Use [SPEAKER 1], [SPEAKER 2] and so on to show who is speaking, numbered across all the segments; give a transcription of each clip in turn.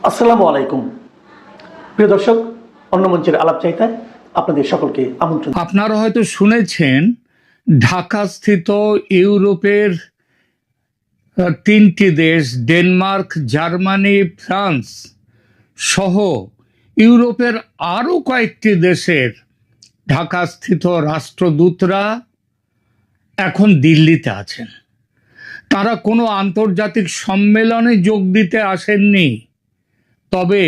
[SPEAKER 1] আসসালামু আলাইকুম প্রিয় দর্শক, অন্য মঞ্চের আলাপ চাইতায় আপনাদের সকলকে আমন্ত্রণ।
[SPEAKER 2] আপনারা হয়তো শুনেছেন ঢাকাস্থিত ইউরোপের তিনটি দেশ ডেনমার্ক, জার্মানি, ফ্রান্স সহ ইউরোপের আরও কয়েকটি দেশের ঢাকাস্থিত রাষ্ট্রদূতরা এখন দিল্লিতে আছেন। তারা কোনো আন্তর্জাতিক সম্মেলনে যোগ দিতে আসেননি, তবে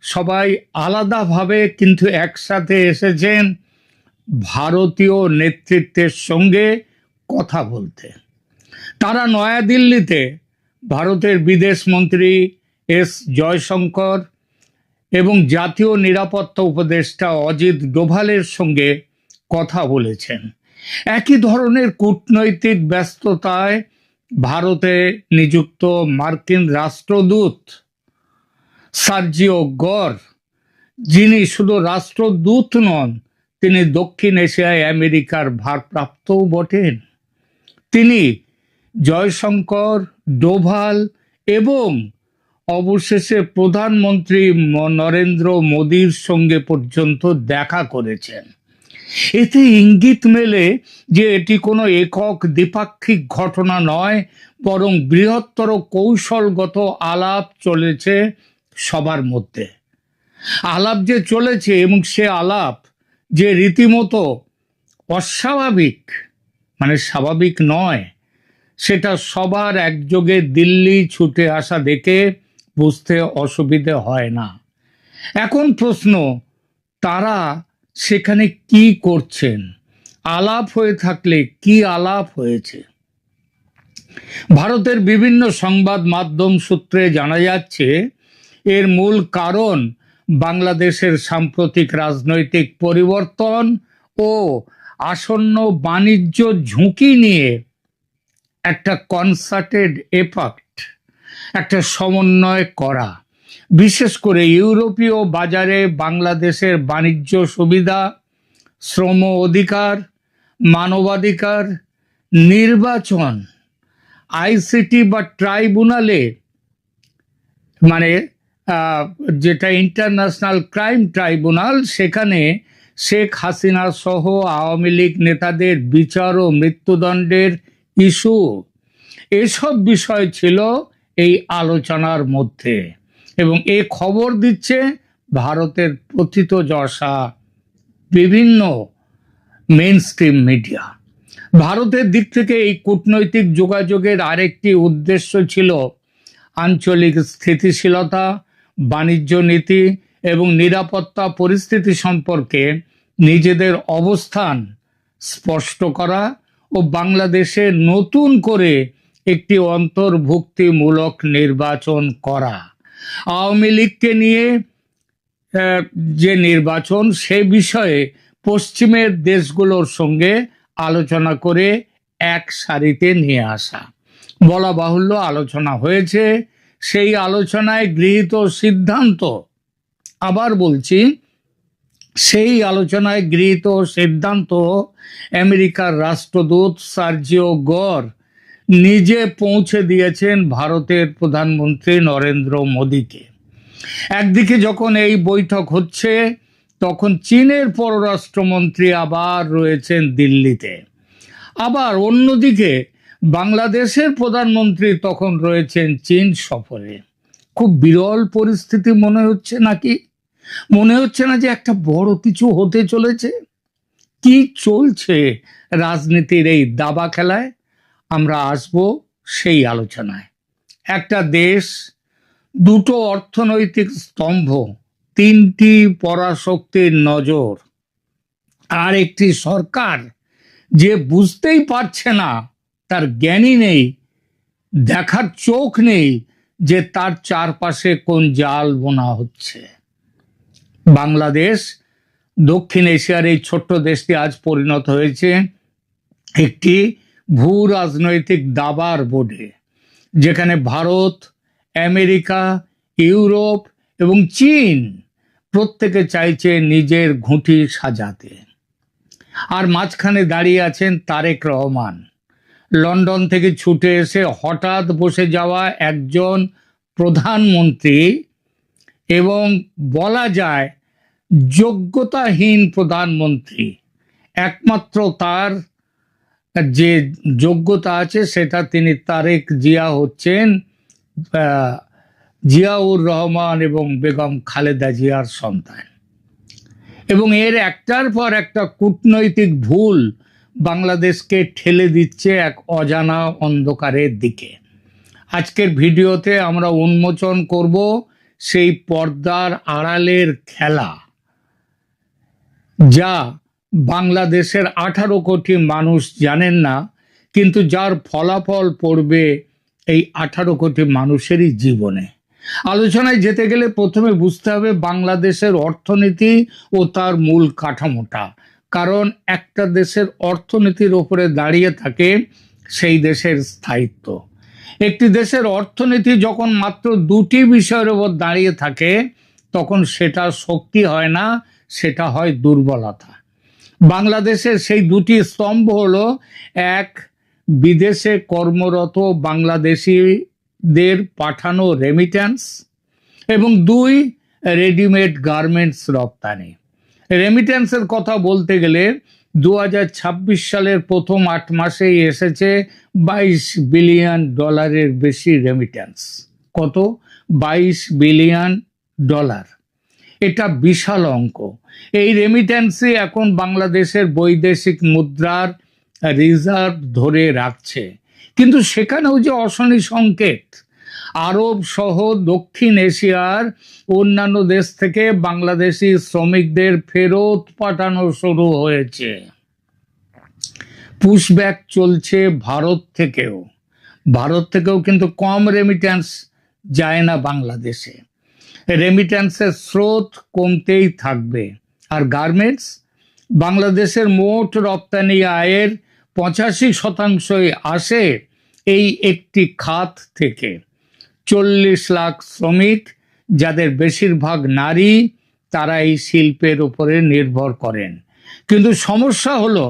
[SPEAKER 2] সবাই আলাদাভাবে কিন্তু একসাথে এসেছেন ভারতীয় নেতৃত্বের সঙ্গে কথা বলতে। তারা নয়াদিল্লিতে ভারতের বিদেশমন্ত্রী এস জয়শঙ্কর এবং জাতীয় নিরাপত্তা উপদেষ্টা অজিত ডোভালের সঙ্গে কথা বলেছেন। একই ধরনের কূটনৈতিক ব্যস্ততায় ভারতে নিযুক্ত মার্কিন রাষ্ট্রদূত সার্জিও গর, যিনি শুধু রাষ্ট্রদূত নন, তিনি দক্ষিণ এশিয়ায় আমেরিকার ভারপ্রাপ্তও বটেন। তিনি জয়শঙ্কর, ডোভাল এবং অবশেষে প্রধানমন্ত্রী নরেন্দ্র মোদীর সঙ্গে পর্যন্ত দেখা করেছেন। এতে ইঙ্গিত মেলে যে এটি কোনো একক দ্বিপাক্ষিক ঘটনা নয়, বরং বৃহত্তর কৌশলগত আলাপ চলেছে সবার মধ্যে। আলাপ যে চলেছে এবং সে আলাপ যে রীতিমতো অস্বাভাবিক, মানে স্বাভাবিক নয়, সেটা সবার একযোগে দিল্লি ছুটে আসা দেখে বুঝতে অসুবিধে হয় না। এখন প্রশ্ন, তারা সেখানে কি করছেন? আলাপ হয়ে থাকলে কি আলাপ হয়েছে? ভারতের বিভিন্ন সংবাদ মাধ্যম সূত্রে জানা যাচ্ছে এর মূল কারণ বাংলাদেশের সাম্প্রতিক রাজনৈতিক পরিবর্তন ও আসন্ন বাণিজ্য ঝুঁকি নিয়ে একটা কনসার্টেড এফার্ট, একটা সমন্বয় করা। বিশেষ করে ইউরোপীয় বাজারে বাংলাদেশের বাণিজ্য সুবিধা, শ্রম অধিকার, মানবাধিকার, নির্বাচন, আইসিটি বা ট্রাইব্যুনালে, মানে যেটা ইন্টারন্যাশনাল ক্রাইম ট্রাইব্যুনাল, সেখানে শেখ হাসিনা সহ আওয়ামী লীগ নেতাদের বিচার ও মৃত্যুদণ্ডের ইস্যু, এসব বিষয় ছিল এই আলোচনার মধ্যে। এবং এ খবর দিচ্ছে ভারতের প্রথিতযশা বিভিন্ন মেইনস্ট্রিম মিডিয়া। ভারতের দিক থেকে এই কূটনৈতিক যোগাযোগের আরেকটি উদ্দেশ্য ছিল আঞ্চলিক স্থিতিশীলতা, বাণিজ্য নীতি এবং নিরাপত্তা পরিস্থিতি সম্পর্কে নিজেদের অবস্থান স্পষ্ট করা ও বাংলাদেশে নতুন করে একটি অন্তর্ভুক্তিমূলক নির্বাচন করা। আওয়ামী লীগকে নিয়ে যে নির্বাচন, সে বিষয়ে পশ্চিমের দেশগুলোর সঙ্গে আলোচনা করে এক সারিতে নিয়ে আসা। বলা বাহুল্য আলোচনা হয়েছে। সেই আলোচনায় গৃহীত সিদ্ধান্ত, আবার বলছি, সেই আলোচনায় গৃহীত সিদ্ধান্ত আমেরিকার রাষ্ট্রদূত সার্জিও গর নিজে পৌঁছে দিয়েছেন ভারতের প্রধানমন্ত্রী নরেন্দ্র মোদীকে। একদিকে যখন এই বৈঠক হচ্ছে, তখন চীনের পররাষ্ট্রমন্ত্রী আবার রয়েছেন দিল্লিতে। আবার অন্যদিকে বাংলাদেশের প্রধানমন্ত্রী তখন রয়েছেন চীন সফরে। খুব বিরল পরিস্থিতি মনে হচ্ছে নাকি? মনে হচ্ছে না যে একটা বড় কিছু হতে চলেছে? কি চলছে রাজনীতির এই দাবা খেলায়? আমরা আসব সেই আলোচনায়। একটা দেশ, দুটো অর্থনৈতিক স্তম্ভ, তিনটি পরাশক্তির নজর, আর একটি সরকার যে বুঝতেই পারছে না, তার জ্ঞানই নেই, দেখার চোখ নেই যে তার চারপাশে কোন জাল বোনা হচ্ছে। বাংলাদেশ, দক্ষিণ এশিয়ার এই ছোট্ট দেশটি আজ পরিণত হয়েছে একটি ভূ রাজনৈতিক দাবার বোর্ডে, যেখানে ভারত, আমেরিকা, ইউরোপ এবং চীন প্রত্যেকে চাইছে নিজের ঘুঁটি সাজাতে। আর মাঝখানে দাঁড়িয়ে আছেন তারেক রহমান, লন্ডন থেকে ছুটে এসে হঠাৎ বসে যাওয়া একজন প্রধানমন্ত্রী, এবং বলা যায় যোগ্যতাহীন প্রধানমন্ত্রী। একমাত্র তার যে যোগ্যতা আছে সেটা তিনি তারেক জিয়া হচ্ছেন জিয়াউর রহমান এবং বেগম খালেদা জিয়ার সন্তান। এবং এর একটার পর একটা কূটনৈতিক ভুল বাংলাদেশকে ঠেলে দিচ্ছে এক অজানা অন্ধকারের দিকে। আজকের ভিডিওতে আমরা উন্মোচন করব সেই পর্দার আড়ালের খেলা, যা বাংলাদেশের 18 কোটি মানুষ জানেন না, কিন্তু যার ফলাফল পড়বে এই 18 কোটি মানুষেরই জীবনে। আলোচনায় যেতে গেলে প্রথমে বুঝতে হবে বাংলাদেশের অর্থনীতি ও তার মূল কাঠামোটা। কারণ একটা দেশের অর্থনীতির ওপরে দাঁড়িয়ে থাকে সেই দেশের স্থায়িত্ব। একটি দেশের অর্থনীতি যখন মাত্র দুটি বিষয়ের উপর দাঁড়িয়ে থাকে তখন সেটা শক্তি হয় না, সেটা হয় দুর্বলতা। বাংলাদেশের সেই দুটি স্তম্ভ হলো, এক, বিদেশে কর্মরত বাংলাদেশিদের পাঠানো রেমিট্যান্স, এবং দুই, রেডিমেড গার্মেন্টস রপ্তানি। রেমিট্যান্সের কথা বলতে গেলে 2026 সালের প্রথম 8 মাসেই এসেছে $22 বিলিয়ন বেশি রেমিট্যান্স। কত? $22 বিলিয়ন। এটা বিশাল অঙ্ক। এই রেমিট্যান্সই এখন বাংলাদেশের বৈদেশিক মুদ্রার রিজার্ভ ধরে রাখছে। কিন্তু সেখানেও যে অশনি সংকেত। আরব সহ দক্ষিণ এশিয়ার অন্যান্য দেশ থেকে বাংলাদেশি শ্রমিকদের ফেরত পাঠানো শুরু হয়েছে। পুশব্যাক চলছে ভারত থেকেও কিন্তু কম রেমিট্যান্স যায় না বাংলাদেশে। রেমিট্যান্সের স্রোত কমতেই থাকবে। আর গার্মেন্টস, বাংলাদেশের মোট রপ্তানি আয়ের 85% আসে এই একটি খাত থেকে। 40 লাখ শ্রমিক, যাদের বেশিরভাগ নারী, তারা এই শিল্পের উপরে নির্ভর করেন। কিন্তু সমস্যা হলো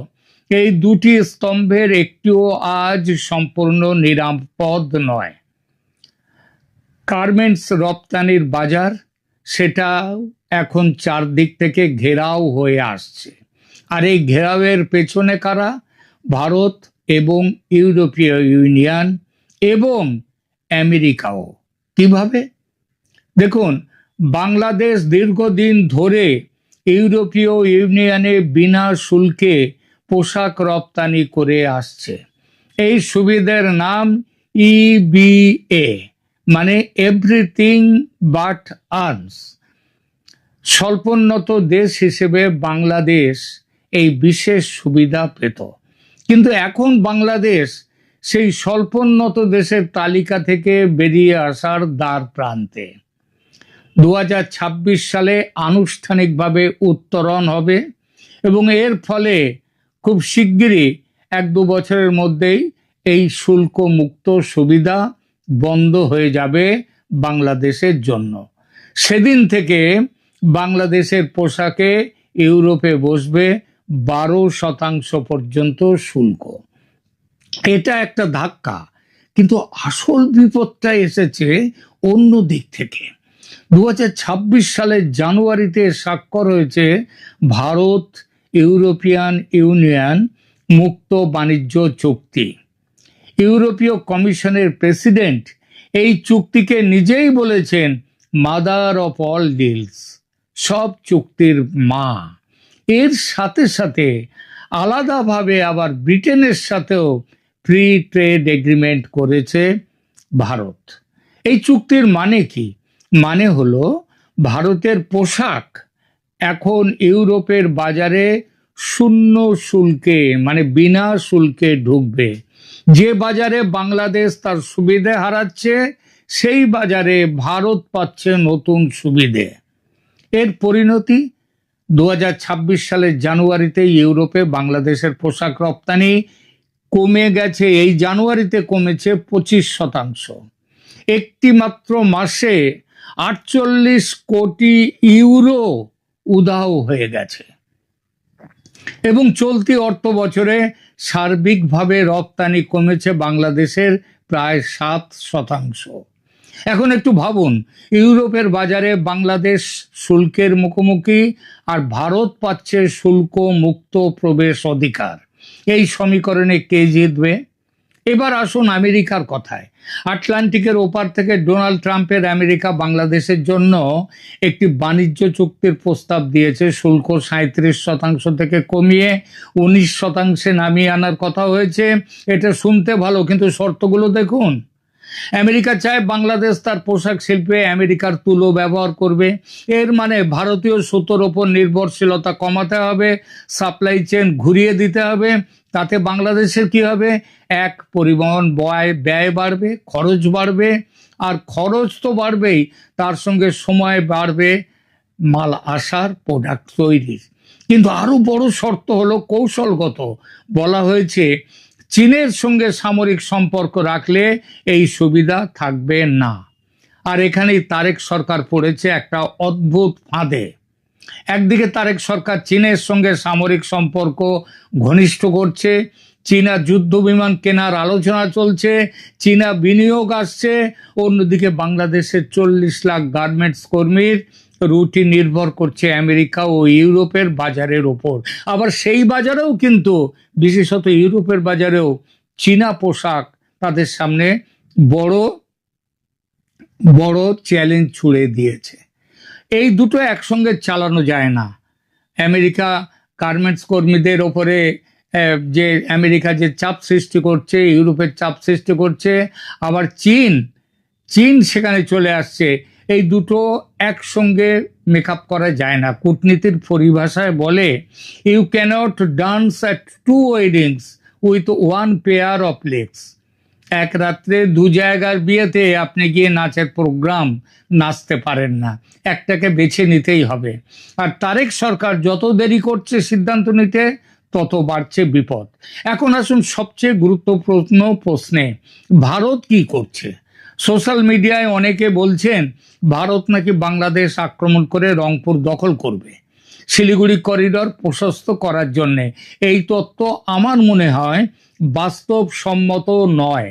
[SPEAKER 2] এই দুটি স্তম্ভের একটিও আজ সম্পূর্ণ নিরাপদ নয়। গার্মেন্টস রপ্তানির বাজার, সেটা এখন চারদিক থেকে ঘেরাও হয়ে আসছে। আর এই ঘেরাওয়ের পেছনে কারা? ভারত এবং ইউরোপীয় ইউনিয়ন এবং আমেরিকাও। কিভাবে? দেখুন, বাংলাদেশ দীর্ঘদিন ধরে ইউরোপীয় ইউনিয়নে বিনা শুল্কে পোশাক রপ্তানি করে আসছে। এই সুবিধার নাম EBA, মানে এভরিথিং বাট আর্মস। স্বল্পোন্নত দেশ হিসেবে বাংলাদেশ এই বিশেষ সুবিধা পেত। কিন্তু এখন বাংলাদেশ সেই স্বল্পোন্নত দেশের তালিকা থেকে বেরিয়ে আসার দ্বার প্রান্তে। 2026 সালে আনুষ্ঠানিকভাবে উত্তরণ হবে এবং এর ফলে খুব শিগগিরই 1-2 বছরের মধ্যেই এই শুল্ক মুক্ত সুবিধা বন্ধ হয়ে যাবে বাংলাদেশের জন্য। সেদিন থেকে বাংলাদেশের পোশাকে ইউরোপে বসবে 12% পর্যন্ত শুল্ক। এটা একটা ধাক্কা, কিন্তু আসল বিপদটা এসেছে অন্য দিক থেকে। 2026 সালের জানুয়ারিতে স্বাক্ষর হয়েছে ভারত ইউরোপিয়ান ইউনিয়ন মুক্ত বাণিজ্য চুক্তি। ইউরোপীয় কমিশনের প্রেসিডেন্ট এই চুক্তিকে নিজেই বলেছেন মাদার অফ অল ডিলস, সব চুক্তির মা। এর সাথে সাথে আলাদাভাবে আবার ব্রিটেনের সাথেও ফ্রি ট্রেড এগ্রিমেন্ট করেছে ভারত। এই চুক্তির মানে কি? মানে হলো ভারতের পোশাক এখন ইউরোপের বাজারে শূন্য শুল্কে, মানে বিনা শুল্কে ঢুকবে। যে বাজারে বাংলাদেশ তার সুবিধে হারাচ্ছে, সেই বাজারে ভারত পাচ্ছে নতুন সুবিধে। এর পরিণতি 2026 সালের জানুয়ারিতে ইউরোপে বাংলাদেশের পোশাক রপ্তানি কমে গেছে। এই জানুয়ারিতে কমেছে 25%। একটি মাত্র মাসে 48 কোটি ইউরো উধাও হয়ে গেছে। এবং চলতি অর্থ বছরে সার্বিকভাবে রপ্তানি কমেছে বাংলাদেশের প্রায় 7%। এখন একটু ভাবুন, ইউরোপের বাজারে বাংলাদেশ শুল্কের মুখোমুখি আর ভারত পাচ্ছে শুল্ক মুক্ত প্রবেশ অধিকার। এই সমীকরণে কে জিতবে? এবার আসুন আমেরিকার কথায়। আটলান্টিকের ওপার থেকে ডোনাল্ড ট্রাম্পের আমেরিকা বাংলাদেশের জন্য একটি বাণিজ্য চুক্তির প্রস্তাব দিয়েছে। শুল্ক 37% থেকে কমিয়ে 19% নামিয়ে আনার কথা হয়েছে। এটা শুনতে ভালো, কিন্তু শর্তগুলো দেখুন। আমেরিকা চায় বাংলাদেশ তার পোশাক শিল্পে আমেরিকার তুলো ব্যবহার করবে। এর মানে ভারতীয় সুতোর ওপর নির্ভরশীলতা কমাতে হবে, সাপ্লাই চেন ঘুরিয়ে দিতে হবে। তাতে বাংলাদেশের কি হবে? এক, পরিবহন ব্যয় বাড়বে, খরচ বাড়বে, আর খরচ তো বাড়বেই, তার সঙ্গে সময় বাড়বে মাল আসার, প্রোডাক্ট তৈরির। কিন্তু আরো বড় শর্ত হলো কৌশলগত। বলা হয়েছে চীনের সঙ্গে সামরিক সম্পর্ক রাখলে এই সুবিধা থাকবে না। আর এখানেই তারেক সরকার পড়েছে একটা অদ্ভুত ফাঁদে। একদিকে তারেক সরকার চীনের সঙ্গে সামরিক সম্পর্ক ঘনিষ্ঠ করছে, চীনা যুদ্ধ বিমান কেনার আলোচনা চলছে, চীনা বিনিয়োগ আসছে। অন্যদিকে বাংলাদেশের 40 লাখ গার্মেন্টস কর্মীর রুটি নির্ভর করছে আমেরিকা ও ইউরোপের বাজারের ওপর। আবার সেই বাজারেও কিন্তু, বিশেষত ইউরোপের বাজারেও, চীনা পোশাক তাদের সামনে বড় বড় চ্যালেঞ্জ ছুড়ে দিয়েছে। এই দুটো একসঙ্গে চালানো যায় না। আমেরিকা গার্মেন্টস কর্মীদের ওপরে যে আমেরিকা যে চাপ সৃষ্টি করছে, ইউরোপের চাপ সৃষ্টি করছে, আবার চীন সেখানে চলে আসছে। এই দুটো একসঙ্গে মেকআপ করা যায় না। কূটনীতির পরিভাষায় বলে, you can't dance at two weddings with one pair of legs. এক রাত্রে দু জায়গার বিয়েতে আপনি গিয়ে নাচের প্রোগ্রাম নাচতে পারেন না, একটাকে বেছে নিতেই হবে। আর তারেক সরকার যত দেরি করছে সিদ্ধান্ত নিতে, তত বাড়ছে বিপদ। এখন আসুন সবচেয়ে গুরুত্বপূর্ণ প্রশ্নে, ভারত কি করছে? সোশ্যাল মিডিয়ায় অনেকে বলছেন ভারত নাকি বাংলাদেশ আক্রমণ করে রংপুর দখল করবে শিলিগুড়ি করিডর প্রশস্ত করার জন্যে। এই তত্ত্ব আমার মনে হয় বাস্তবসম্মত নয়।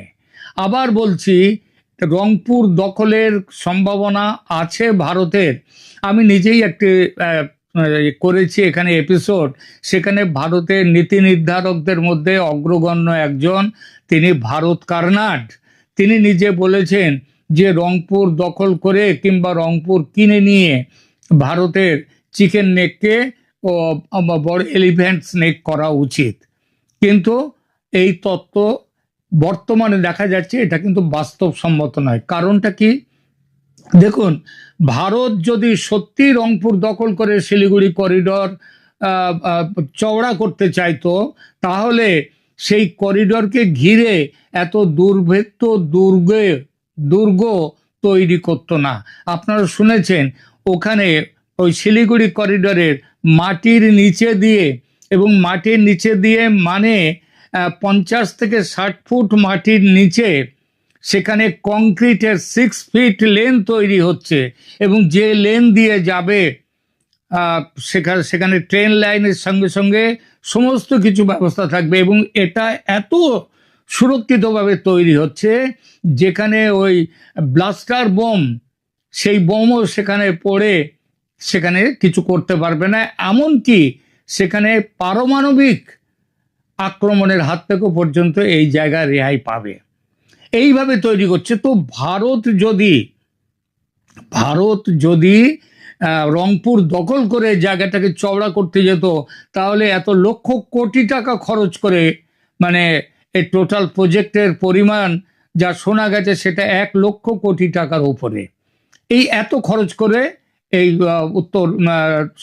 [SPEAKER 2] আবার বলছি, রংপুর দখলের সম্ভাবনা আছে ভারতের। আমি নিজেই একটি করেছি এখানে এপিসোড, সেখানে ভারতের নীতি নির্ধারকদের মধ্যে অগ্রগণ্য একজন, তিনি ভারত কার্নাড। তিনি নিজে বলেছেন যে রংপুর দখল করে কিংবা রংপুর কিনে নিয়ে ভারতের চিকেন নেককে ও বড় এলিফ্যান্ট স্নেক করা উচিত। কিন্তু এই তত্ত্ব বর্তমানে দেখা যাচ্ছে এটা কিন্তু বাস্তবসম্মত নয়। কারণটা কি? দেখুন, ভারত যদি সত্যি রংপুর দখল করে শিলিগুড়ি করিডর চওড়া করতে চাইতো, তাহলে সেই করিডরকে ঘিরে এত দুর্ভেদ্য দুর্গ তৈরি করতো না। আপনারা শুনেছেন ওখানে ওই শিলিগুড়ি করিডরের মাটির নিচে দিয়ে, এবং মাটির নিচে দিয়ে মানে 50 থেকে 60 ফুট মাটির নিচে সেখানে কংক্রিটের 6 ফিট লেন তৈরি হচ্ছে, এবং যে লেন দিয়ে যাবে সেখানে ট্রেন লাইনের সঙ্গে সঙ্গে সমস্ত কিছু ব্যবস্থা থাকবে। এবং এটা এত সুরক্ষিতভাবে তৈরি হচ্ছে যেখানে ওই ব্লাস্টার বোম, সেই বোমও সেখানে পড়ে সেখানে কিছু করতে পারবে না। এমনকি সেখানে পারমাণবিক আক্রমণের হাত থেকে পর্যন্ত এই জায়গায় রেহাই পাবে। এইভাবে তৈরি করছে। তো ভারত যদি রংপুর দখল করে জায়গাটাকে চওড়া করতে যেত, তাহলে এত লক্ষ কোটি টাকা খরচ করে, মানে এই টোটাল প্রজেক্টের পরিমাণ যা শোনা গেছে সেটা 1 লক্ষ কোটি টাকার উপরে, এই এত খরচ করে এই উত্তর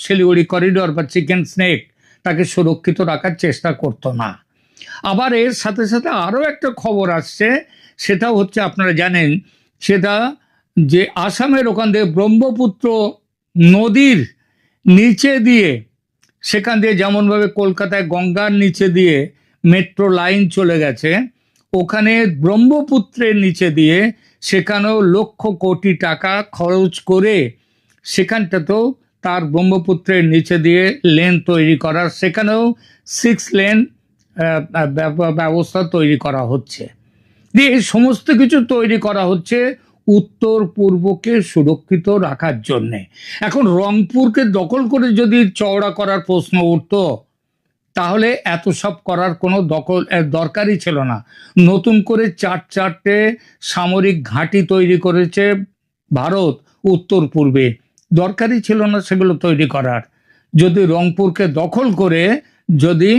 [SPEAKER 2] শিলিগুড়ি করিডর বা চিকেন স্নেক তাকে সুরক্ষিত রাখার চেষ্টা করতো না। আবার এর সাথে সাথে আরও একটা খবর আসছে, সেটা হচ্ছে আপনারা জানেন, সেটা যে আসামের ওখান দিয়ে ব্রহ্মপুত্র নদীর নিচে দিয়ে, সেখান দিয়ে যেমনভাবে কলকাতায় গঙ্গার নিচে দিয়ে মেট্রো লাইন চলে গেছে, ওখানে ব্রহ্মপুত্রের নিচে দিয়ে সেখানেও লক্ষ কোটি টাকা খরচ করে সেখানটাতেও তার ব্রহ্মপুত্রের নিচে দিয়ে লেন তৈরি করার, সেখানেও 6 লেন ব্যবস্থা তৈরি করা হচ্ছে। দিয়ে এই সমস্ত কিছু তৈরি করা হচ্ছে উত্তর পূর্বকে সুরক্ষিত রাখার জন্যে। এখন রংপুরকে দখল করে যদি চওড়া করার প্রশ্ন উঠতো, তাহলে এত সব করার কোনো দরকারই ছিল না। নতুন করে চারটে সামরিক ঘাঁটি তৈরি করেছে ভারত উত্তর পূর্বে, দরকারই ছিল না সেগুলো তৈরি করার। যদি রংপুরকে দখল করে যদি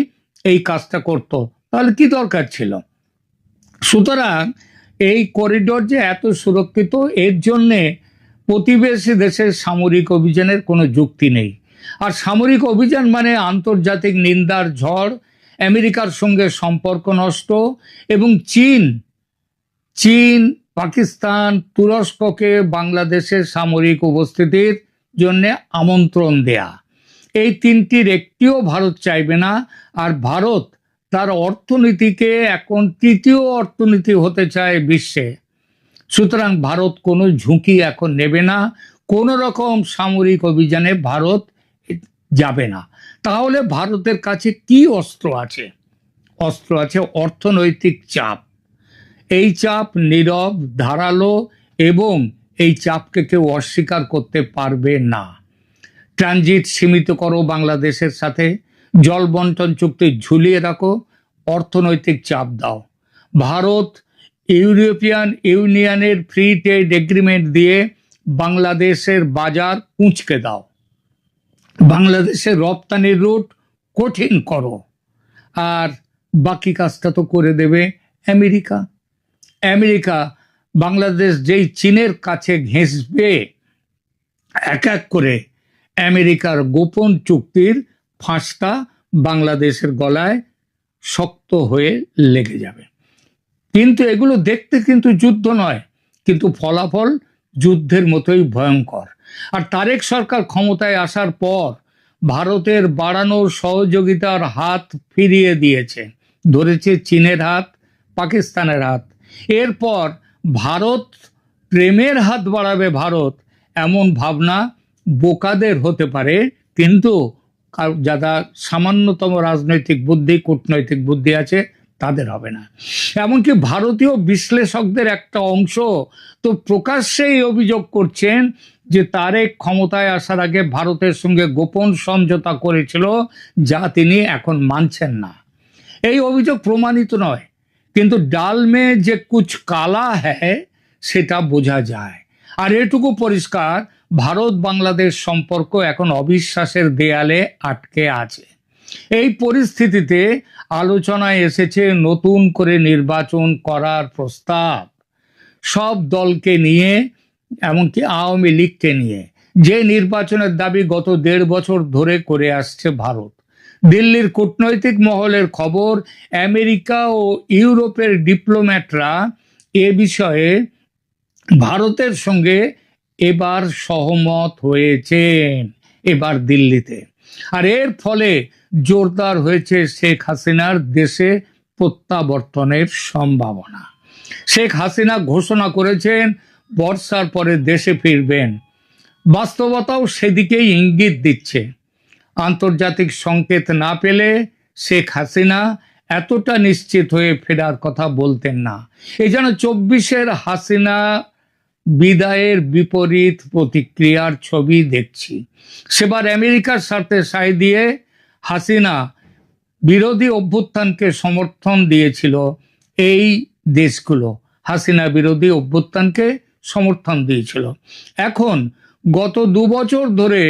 [SPEAKER 2] এই কাজটা করত, তাহলে কি দরকার ছিল? সুতরাং এই করিডোর যে এত সুরক্ষিত, এর জন্যে প্রতিবেশী দেশের সামরিক অভিযানের কোনো যুক্তি নেই। আর সামরিক অভিযান মানে আন্তর্জাতিক নিন্দার ঝড়, আমেরিকার সঙ্গে সম্পর্ক নষ্ট, এবং চীন, পাকিস্তান, তুরস্ককে বাংলাদেশের সামরিক উপস্থিতির জন্য আমন্ত্রণ দেয়া। এই তিনটির একটিও ভারত চাইবে না। আর ভারত তার অর্থনীতিকে এখন তৃতীয় অর্থনীতি হতে চায় বিশ্বে। সুতরাং ভারত কোনো ঝুঁকি এখন নেবে না, কোনো রকম সামরিক অভিযানে ভারত যাবে না। তাহলে ভারতের কাছে কি অস্ত্র আছে? অস্ত্র আছে অর্থনৈতিক চাপ। এই চাপ নীরব, ধারালো, এবং এই চাপকে কেউ অস্বীকার করতে পারবে না। ট্রানজিট সীমিত করো বাংলাদেশের সাথে, জল বন্টন চুক্তি ঝুলিয়ে রাখো, অর্থনৈতিক চাপ দাও। ভারত ইউরোপিয়ান ইউনিয়নের ফ্রি ট্রেড এগ্রিমেন্ট দিয়ে বাংলাদেশের বাজার কুঁচকে দাও। বাংলাদেশের রপ্তানির রুট কঠিন করো। আর বাকি কাজটা তো করে দেবে আমেরিকা। বাংলাদেশ যেই চীনের কাছে ঘেঁষবে, এক এক করে আমেরিকার গোপন চুক্তির ফাঁসটা বাংলাদেশের গলায় শক্ত হয়ে লেগে যাবে। কিন্তু এগুলো দেখতে কিন্তু যুদ্ধ নয়, কিন্তু ফলাফল যুদ্ধের মতোই ভয়ঙ্কর। আর তারেক সরকার ক্ষমতায় আসার পর ভারতের বাড়ানো সহযোগিতার হাত ফিরিয়ে দিয়েছে, ধরেছে চীনের হাত, পাকিস্তানের হাত। এরপর ভারত প্রেমের হাত বাড়াবে ভারত, এমন ভাবনা বোকাদের হতে পারে, কিন্তু যারা সামান্যতম রাজনৈতিক বুদ্ধি, কূটনৈতিক বুদ্ধি আছে, তাদের হবে না। এমনকি ভারতীয় বিশ্লেষকদের একটা অংশ তো প্রকাশ্যেই অভিযোগ করছেন যে তারেক ক্ষমতায় আসার আগে ভারতের সঙ্গে গোপন সমঝোতা করেছিল, যা তিনি এখন মানছেন না। এই অভিযোগ প্রমাণিত নয়, কিন্তু ডাল মে যে কুছ কালা হ্যায় সেটা বোঝা যায়। আর এটুকু পরিষ্কার, ভারত বাংলাদেশ সম্পর্ক এখন অবিশ্বাসের দেয়ালে আটকে আছে। এই পরিস্থিতিতে আলোচনায় এসেছে নতুন করে নির্বাচন করার প্রস্তাব, সব দলকে নিয়ে, এমনকি আওয়ামী লীগকে নিয়ে, যে নির্বাচনের দাবি গত ১.৫ বছর ধরে করে আসছে ভারত। দিল্লির কূটনৈতিক মহলের খবর, আমেরিকা ও ইউরোপের ডিপ্লোম্যাটরা এ বিষয়ে ভারতের সঙ্গে এবার সহমত হয়েছেন, এবার দিল্লিতে। আর এর ফলে জোরদার হয়েছে শেখ হাসিনার দেশে প্রত্যাবর্তনের সম্ভাবনা। শেখ হাসিনা ঘোষণা করেছেন বর্ষার পরে দেশে ফিরবেন। বাস্তবতাও সেদিকেই ইঙ্গিত দিচ্ছে। আন্তর্জাতিক সংকেত না পেলে শেখ হাসিনা এতটা নিশ্চিত হয়ে ফেরার কথা বলতেন না। এই যেন ২৪-এর হাসিনা বিদায়ের বিপরীত প্রতিক্রিয়ার ছবি দেখছি। সেবার আমেরিকার স্বার্থে সায় দিয়ে হাসিনা বিরোধী অভ্যুত্থানকে সমর্থন দিয়েছিল। এই দেশগুলো হাসিনা বিরোধী অভ্যুত্থানকে সমর্থন দিয়েছিল। এখন গত ২ বছর ধরে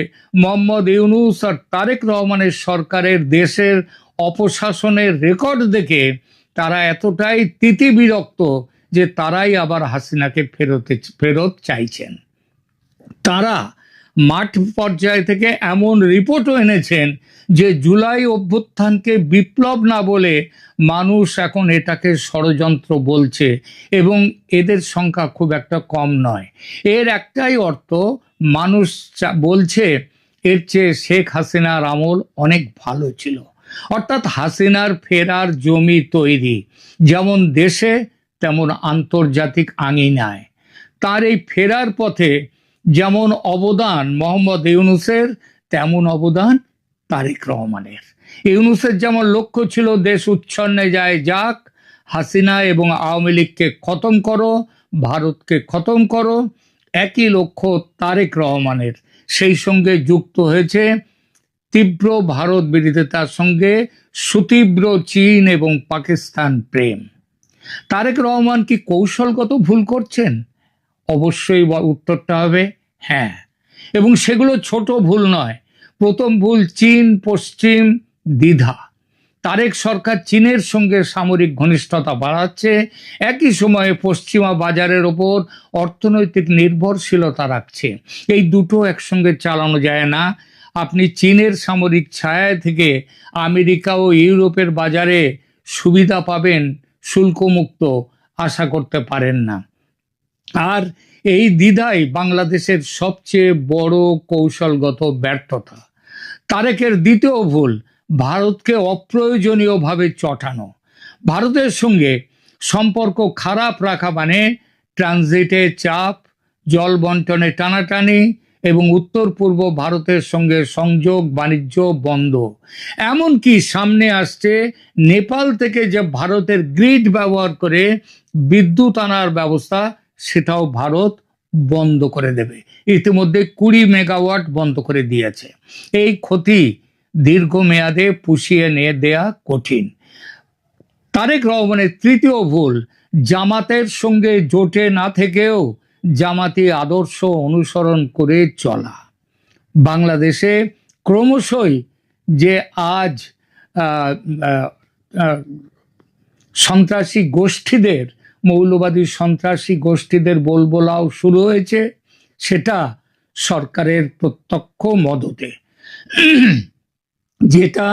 [SPEAKER 2] মোহাম্মদ ইউনূস আর তারেক রহমানের সরকারের দেশের অপশাসনের রেকর্ড দেখে তারা এতটাই তিতিবিরক্ত যে তারাই আবার হাসিনাকে ফেরত চাইছেন। তারা মাঠ পর্যায় থেকে এমন রিপোর্টও এনেছেন যে জুলাই অভ্যুত্থানকে বিপ্লব না বলে মানুষ এখন এটাকে ষড়যন্ত্র বলছে, এবং এদের সংখ্যা খুব একটা কম নয়। এর একটাই অর্থ, মানুষ বলছে এর চেয়ে শেখ হাসিনার আমল অনেক ভালো ছিল। অর্থাৎ হাসিনার ফেরার জমি তৈরি, যেমন দেশে তেমন আন্তর্জাতিক আঙিনায়। তার এই ফেরার পথে যেমন অবদান মোহাম্মদ ইউনূসের, তেমন অবদান তারেক রহমানের। ইউনূসের যেমন লক্ষ্য ছিল দেশ উচ্ছন্নে যাক, হাসিনা এবং আওয়ামী লীগকে খতম করো, ভারতকে খতম করো। একই লক্ষ্য তারেক রহমানের। সেই সঙ্গে যুক্ত হয়েছে তীব্র ভারত বিরোধিতার সঙ্গে সুতীব্র চীন এবং পাকিস্তান প্রেম। তারেক রহমান কি কৌশলগত ভুল করছেন? অবশ্যই উত্তরটা হবে হ্যাঁ, এবং সেগুলো ছোট ভুল নয়। প্রথম ভুল চীন পশ্চিম দ্বিধা। তারেক সরকার চীনের সঙ্গে সামরিক ঘনিষ্ঠতা বাড়াচ্ছে, একই সময়ে পশ্চিমা বাজারের ওপর অর্থনৈতিক নির্ভরশীলতা রাখছে। এই দুটো একসঙ্গে চালানো যায় না। আপনি চীনের সামরিক ছায়া থেকে আমেরিকা ও ইউরোপের বাজারে সুবিধা পাবেন শুল্কমুক্ত আশা করতে পারেন না। আর এই দ্বিধাই বাংলাদেশের সবচেয়ে বড় কৌশলগত ব্যর্থতা। তারেকের দ্বিতীয় ভুল ভারতকে অপ্রয়োজনীয়ভাবে চটানো। ভারতের সঙ্গে সম্পর্ক খারাপ রাখা মানে ট্রানজিটে চাপ, জল বন্টনে টানাটানি এবং উত্তর পূর্ব ভারতের সঙ্গে সংযোগ বাণিজ্য বন্ধ। এমনকি সামনে আসছে নেপাল থেকে যে ভারতের গ্রিড ব্যবহার করে বিদ্যুৎ আনার ব্যবস্থা, সেটাও ভারত বন্ধ করে দেবে। ইতিমধ্যে 20 মেগাওয়াট বন্ধ করে দিয়েছে। এই ক্ষতি দীর্ঘমেয়াদে পুষিয়ে নিয়ে দেয়া কঠিন। তারেক রহমানের তৃতীয় ভুল জামাতের সঙ্গে জোটে না থেকেও জামাতি আদর্শ অনুসরণ করে চলা। বাংলাদেশে ক্রমশই যে আজ সন্ত্রাসী গোষ্ঠীদের, মৌলবাদী সন্ত্রাসী গোষ্ঠীদের বলবলাও শুরু হয়েছে, সেটা সরকারের প্রত্যক্ষ মদতে, যেটা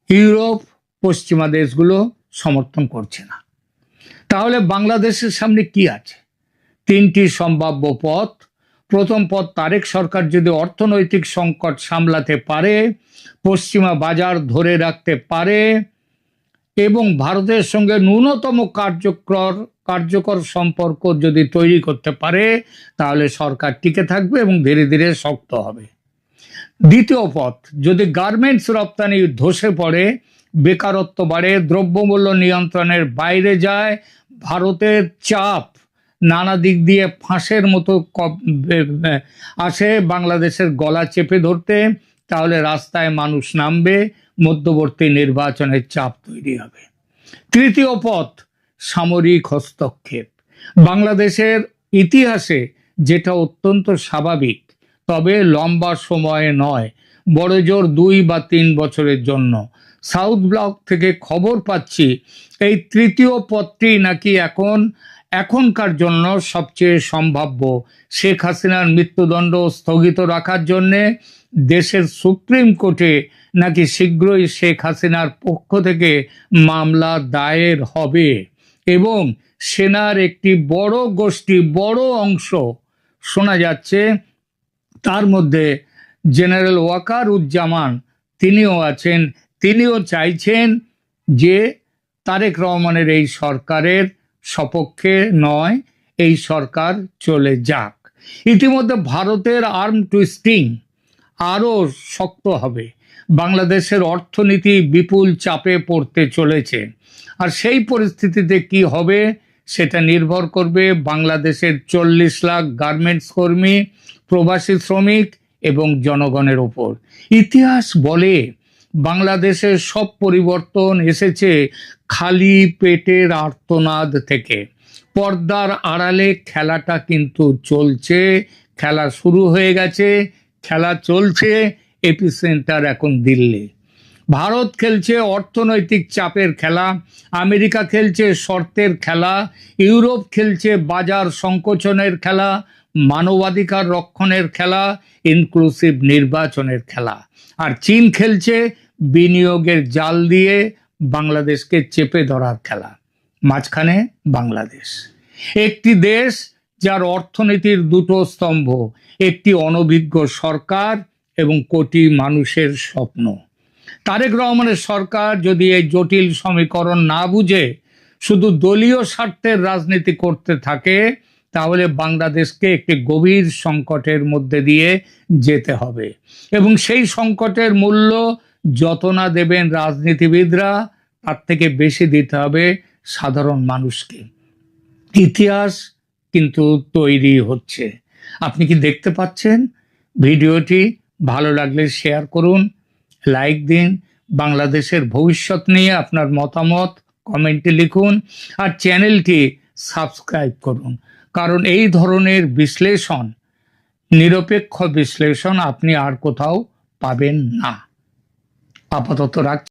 [SPEAKER 2] ইউরোপ পশ্চিমা দেশগুলো সমর্থন করছে না। তাহলে বাংলাদেশের সামনে কি আছে? 3টি সম্ভাব্য পথ। প্রথম পথ, তারেক সরকার যদি অর্থনৈতিক সংকট সামলাতে পারে, পশ্চিমা বাজার ধরে রাখতে পারে এবং ভারতের সঙ্গে ন্যূনতম কার্যকর সম্পর্ক যদি তৈরি করতে পারে, তাহলে সরকার টিকে থাকবে এবং ধীরে ধীরে শক্ত হবে। দ্বিতীয় পথ, যদি গার্মেন্টস রপ্তানি ধসে পড়ে, বেকারত্ব বাড়ে, দ্রব্যমূল্য নিয়ন্ত্রণের বাইরে যায়, ভারতের চাপ নানা দিক দিয়ে ফাঁসের মতো আসে বাংলাদেশের গলা চেপে ধরতে, তাহলে রাস্তায় মানুষ নামবে, মধ্যবর্তী নির্বাচনের চাপ তৈরি হবে। তৃতীয় পথ, সামরিক হস্তক্ষেপ। বাংলাদেশের ইতিহাসে যেটা অত্যন্ত স্বাভাবিক, তবে লম্বা সময়ে নয়, বড়জোর 2 বা 3 বছরের জন্য। সাউথ ব্লক থেকে খবর পাচ্ছি এই তৃতীয় পথটি নাকি এখনকার জন্য সবচেয়ে সম্ভাব্য। শেখ হাসিনার মৃত্যুদণ্ড স্থগিত রাখার জন্যে দেশের সুপ্রিম কোর্টে নাকি শীঘ্রই শেখ হাসিনার পক্ষ থেকে মামলা দায়ের হবে এবং সেনার একটি বড় গোষ্ঠী, বড় অংশ শোনা যাচ্ছে, তার মধ্যে জেনারেল ওয়াকারুজ্জামান তিনিও আছেন, তিনিও চাইছেন যে তারেক রহমানের এই সরকারের সপক্ষে নয়, এই সরকার চলে যাক। ইতিমধ্যে ভারতের আর্ম টুইস্টিং আরও শক্ত হবে। বাংলাদেশের অর্থনীতি বিপুল চাপে পড়তে চলেছে। আর সেই পরিস্থিতিতে কি হবে সেটা নির্ভর করবে বাংলাদেশের 40 লাখ গার্মেন্টস কর্মী, প্রবাসী শ্রমিক এবং জনগণের ওপর। ইতিহাস বলে বাংলাদেশের সব পরিবর্তন এসেছে খালি পেটের আর্তনাদ থেকে। পর্দার আড়ালে খেলাটা কিন্তু চলছে, খেলা শুরু হয়ে গেছে, খেলা চলছে। এপিসেন্টার এখন দিল্লি। ভারত খেলছে অর্থনৈতিক চাপের খেলা, আমেরিকা খেলছে শর্তের খেলা, ইউরোপ খেলছে বাজার সংকোচনের খেলা, মানবাধিকার রক্ষণের খেলা, ইনক্লুসিভ নির্বাচনের খেলা। আর চীন খেলছে বিনিয়োগের জাল দিয়ে বাংলাদেশকে চেপে ধরার খেলা। মাঝখানে বাংলাদেশ, একটি দেশ যার অর্থনীতির দুটো স্তম্ভ, একটি অনভিজ্ঞ সরকার এবং কোটি মানুষের স্বপ্ন। তারেক রহমানের সরকার যদি এই জটিল সমীকরণ না বুঝে শুধু দলীয় স্বার্থের রাজনীতি করতে থাকে, তাহলে বাংলাদেশকে একটি গভীর সংকটের মধ্যে দিয়ে যেতে হবে এবং সেই সংকটের মূল্য যত না দেবেন রাজনীতিবিদরা, তার থেকে বেশি দিতে হবে সাধারণ মানুষকে। ইতিহাস কিন্তু তৈরি হচ্ছে। আপনি কি দেখতে পাচ্ছেন? ভিডিওটি ভালো লাগলে শেয়ার করুন, লাইক দিন। বাংলাদেশের ভবিষ্যৎ নিয়ে আপনার মতামত কমেন্টে লিখুন, আর চ্যানেলটি সাবস্ক্রাইব করুন, কারণ এই ধরনের বিশ্লেষণ, নিরপেক্ষ বিশ্লেষণ আপনি আর কোথাও পাবেন না। আপাতত রাখছি।